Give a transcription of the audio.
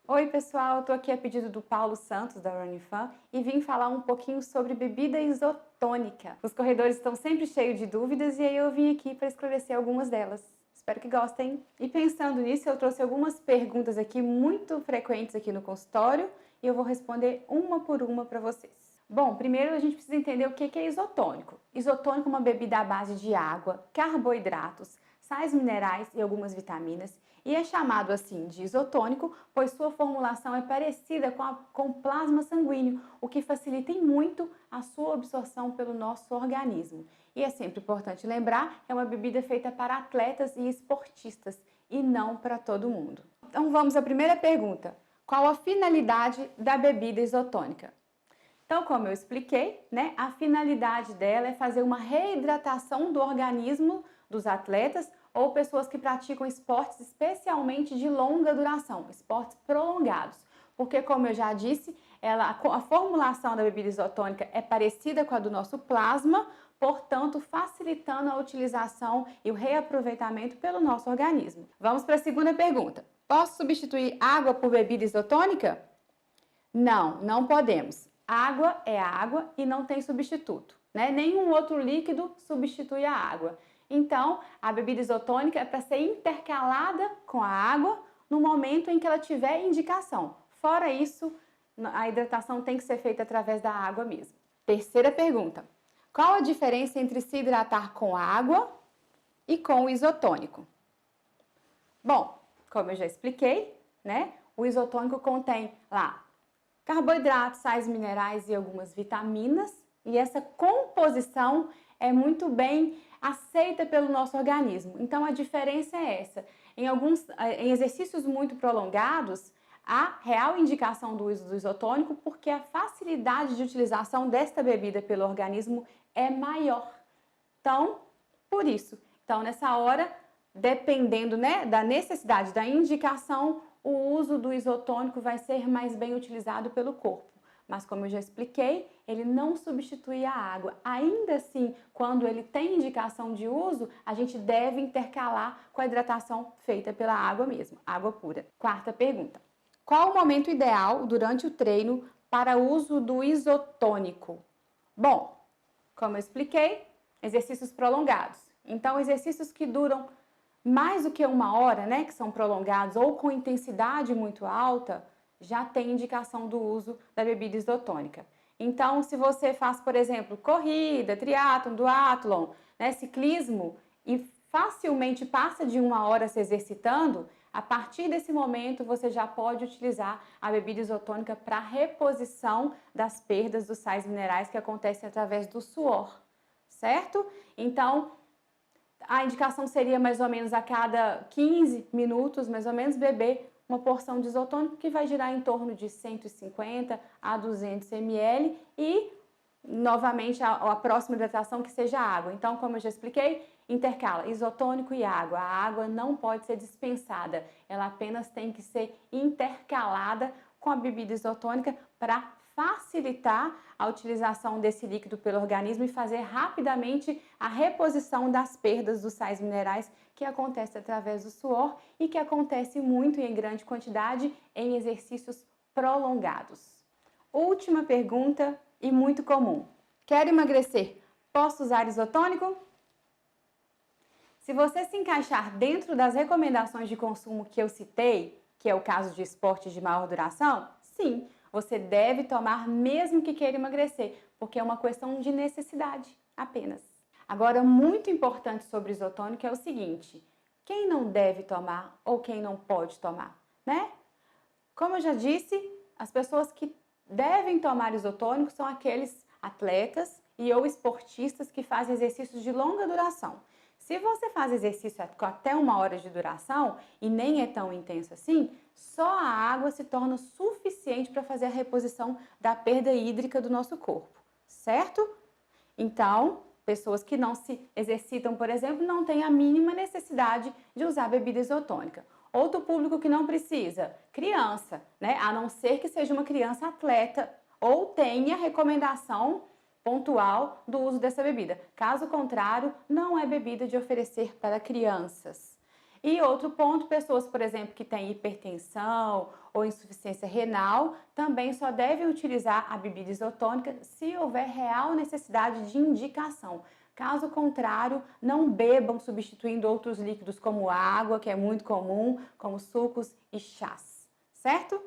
Oi pessoal, estou aqui a pedido do Paulo Santos da Running Fan e vim falar um pouquinho sobre bebida isotônica. Os corredores estão sempre cheios de dúvidas e aí eu vim aqui para esclarecer algumas delas. Espero que gostem. E pensando nisso, eu trouxe algumas perguntas aqui muito frequentes aqui no consultório e eu vou responder uma por uma para vocês. Bom, primeiro a gente precisa entender o que é isotônico. Isotônico é uma bebida à base de água, carboidratos, sais minerais e algumas vitaminas, e é chamado assim de isotônico, pois sua formulação é parecida com plasma sanguíneo, o que facilita muito a sua absorção pelo nosso organismo. E é sempre importante lembrar que é uma bebida feita para atletas e esportistas e não para todo mundo. Então vamos à primeira pergunta. Qual a finalidade da bebida isotônica? Então, como eu expliquei, a finalidade dela é fazer uma reidratação do organismo dos atletas ou pessoas que praticam esportes especialmente de longa duração, esportes prolongados. Porque, como eu já disse, a formulação da bebida isotônica é parecida com a do nosso plasma, portanto, facilitando a utilização e o reaproveitamento pelo nosso organismo. Vamos para a segunda pergunta. Posso substituir água por bebida isotônica? Não, não podemos. Água é água e não tem substituto, Nenhum outro líquido substitui a água. Então, a bebida isotônica é para ser intercalada com a água no momento em que ela tiver indicação. Fora isso, a hidratação tem que ser feita através da água mesmo. Terceira pergunta. Qual a diferença entre se hidratar com água e com o isotônico? Bom, como eu já expliquei, O isotônico contém lá carboidratos, sais minerais e algumas vitaminas, e essa composição é muito bem aceita pelo nosso organismo. Então a diferença é essa. Em exercícios muito prolongados, há real indicação do uso do isotônico porque a facilidade de utilização desta bebida pelo organismo é maior. Então, por isso. Então, nessa hora, dependendo da necessidade, da indicação, o uso do isotônico vai ser mais bem utilizado pelo corpo. Mas, como eu já expliquei, ele não substitui a água. Ainda assim, quando ele tem indicação de uso, a gente deve intercalar com a hidratação feita pela água mesmo, água pura. Quarta pergunta. Qual o momento ideal durante o treino para uso do isotônico? Bom, como eu expliquei, exercícios prolongados. Então, exercícios que duram mais do que uma hora, que são prolongados ou com intensidade muito alta, já tem indicação do uso da bebida isotônica. Então, se você faz, por exemplo, corrida, triatlon, duatlon, ciclismo e facilmente passa de uma hora se exercitando, a partir desse momento você já pode utilizar a bebida isotônica para reposição das perdas dos sais minerais que acontecem através do suor, certo? Então, a indicação seria mais ou menos a cada 15 minutos, mais ou menos, beber uma porção de isotônico que vai girar em torno de 150 a 200 ml e, novamente, a próxima hidratação que seja água. Então, como eu já expliquei, intercala isotônico e água. A água não pode ser dispensada, ela apenas tem que ser intercalada com a bebida isotônica para facilitar a utilização desse líquido pelo organismo e fazer rapidamente a reposição das perdas dos sais minerais que acontece através do suor e que acontece muito e em grande quantidade em exercícios prolongados. Última pergunta e muito comum. Quero emagrecer, posso usar isotônico? Se você se encaixar dentro das recomendações de consumo que eu citei, que é o caso de esportes de maior duração, sim, você deve tomar mesmo que queira emagrecer, porque é uma questão de necessidade apenas. Agora, muito importante sobre isotônico é o seguinte, quem não deve tomar ou quem não pode tomar, Como eu já disse, as pessoas que devem tomar isotônico são aqueles atletas e ou esportistas que fazem exercícios de longa duração. Se você faz exercício com até uma hora de duração e nem é tão intenso assim, só a água se torna suficiente para fazer a reposição da perda hídrica do nosso corpo, certo? Então, pessoas que não se exercitam, por exemplo, não têm a mínima necessidade de usar bebida isotônica. Outro público que não precisa, criança, A não ser que seja uma criança atleta ou tenha recomendação pontual do uso dessa bebida. Caso contrário, não é bebida de oferecer para crianças. E outro ponto, pessoas, por exemplo, que têm hipertensão ou insuficiência renal, também só devem utilizar a bebida isotônica se houver real necessidade de indicação. Caso contrário, não bebam substituindo outros líquidos como água, que é muito comum, como sucos e chás, certo?